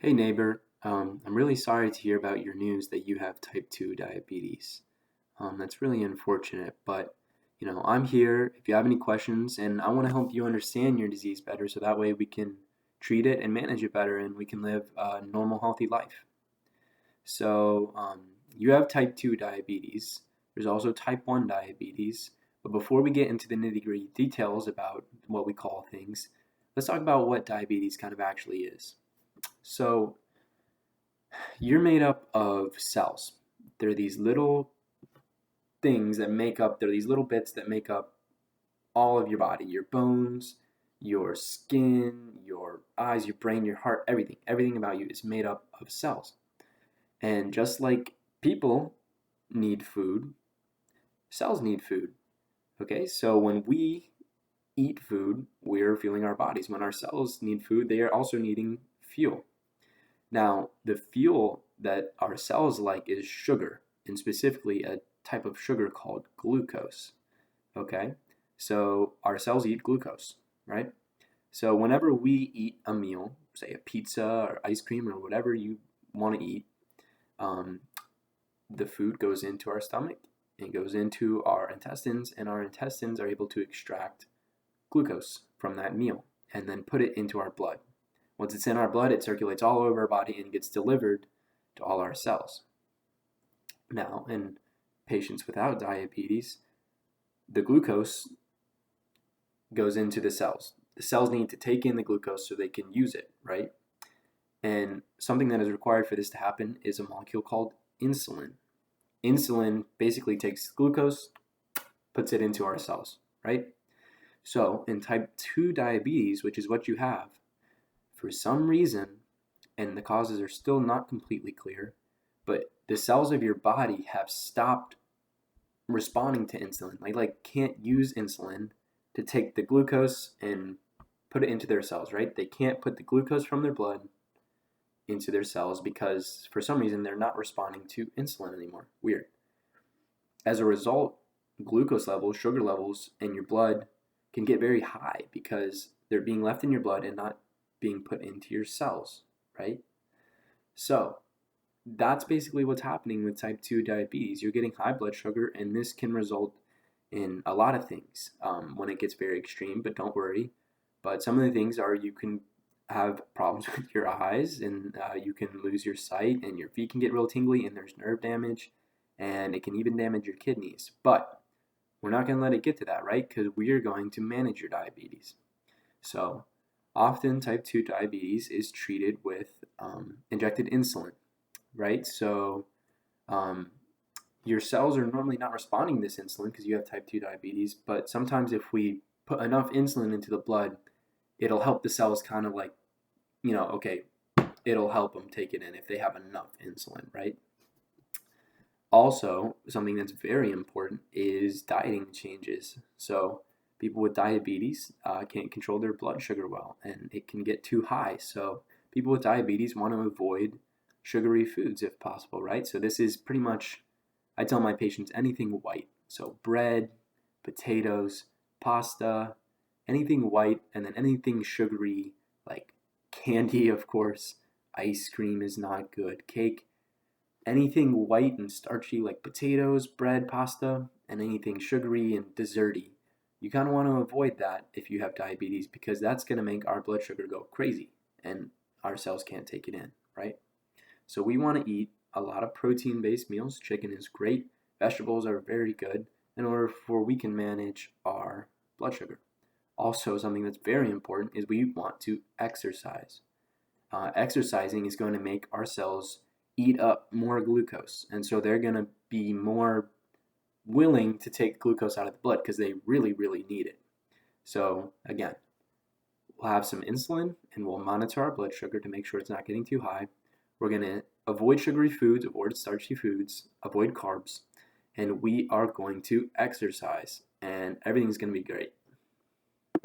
Hey neighbor, I'm really sorry to hear about your news that you have type 2 diabetes. That's really unfortunate, but I'm here if you have any questions, and I want to help you understand your disease better so that way we can treat it and manage it better and we can live a normal, healthy life. So, you have type 2 diabetes. There's also type 1 diabetes. But before we get into the nitty-gritty details about what we call things, let's talk about what diabetes kind of actually is. So, you're made up of cells. They're these little they're these little bits that make up all of your body, your bones, your skin, your eyes, your brain, your heart, everything. Everything about you is made up of cells. And just like people need food, cells need food. Okay, so when we eat food, we're fueling our bodies. When our cells need food, they are also needing fuel. Now, the fuel that our cells like is sugar, and specifically a type of sugar called glucose. Okay? So, our cells eat glucose, right? So, whenever we eat a meal, say a pizza or ice cream or whatever you want to eat, um, the food goes into our stomach and goes into our intestines, and our intestines are able to extract glucose from that meal and then put it into our blood. Once it's in our blood, it circulates all over our body and gets delivered to all our cells. Now, in patients without diabetes, the glucose goes into the cells. The cells need to take in the glucose so they can use it, right? And something that is required for this to happen is a molecule called insulin. Insulin basically takes glucose, puts it into our cells, right? So, in type 2 diabetes, which is what you have, for some reason, and the causes are still not completely clear, but the cells of your body have stopped responding to insulin. Like can't use insulin to take the glucose and put it into their cells, right? They can't put the glucose from their blood into their cells because for some reason they're not responding to insulin anymore. Weird. As a result, glucose levels, sugar levels in your blood can get very high because they're being left in your blood and not being put into your cells, right? So, that's basically what's happening with type 2 diabetes. You're getting high blood sugar, and this can result in a lot of things when it gets very extreme, but don't worry. But some of the things are you can have problems with your eyes, and you can lose your sight, and your feet can get real tingly, and there's nerve damage, and it can even damage your kidneys. But we're not going to let it get to that, right? Because we are going to manage your diabetes. So, often type 2 diabetes is treated with injected insulin, right? So um, your cells are normally not responding to this insulin because you have type 2 diabetes, but sometimes if we put enough insulin into the blood, it'll help the cells kind of like, okay, it'll help them take it in if they have enough insulin, right? Also, something that's very important is dieting changes. So, people with diabetes can't control their blood sugar well, and it can get too high. So, people with diabetes want to avoid sugary foods if possible, right? So, this is pretty much, I tell my patients anything white. So, bread, potatoes, pasta, anything white, and then anything sugary, like candy, of course. Ice cream is not good. Cake, anything white and starchy like potatoes, bread, pasta, and anything sugary and desserty. You kind of want to avoid that if you have diabetes because that's going to make our blood sugar go crazy and our cells can't take it in, right? So we want to eat a lot of protein based meals. Chicken is great, vegetables are very good in order for we can manage our blood sugar. Also, something that's very important is we want to exercise. Exercising is going to make our cells eat up more glucose. And so they're going to be more willing to take glucose out of the blood because they really, really need it. So, again, we'll have some insulin and we'll monitor our blood sugar to make sure it's not getting too high. We're going to avoid sugary foods, avoid starchy foods, avoid carbs, and we are going to exercise, and everything's going to be great.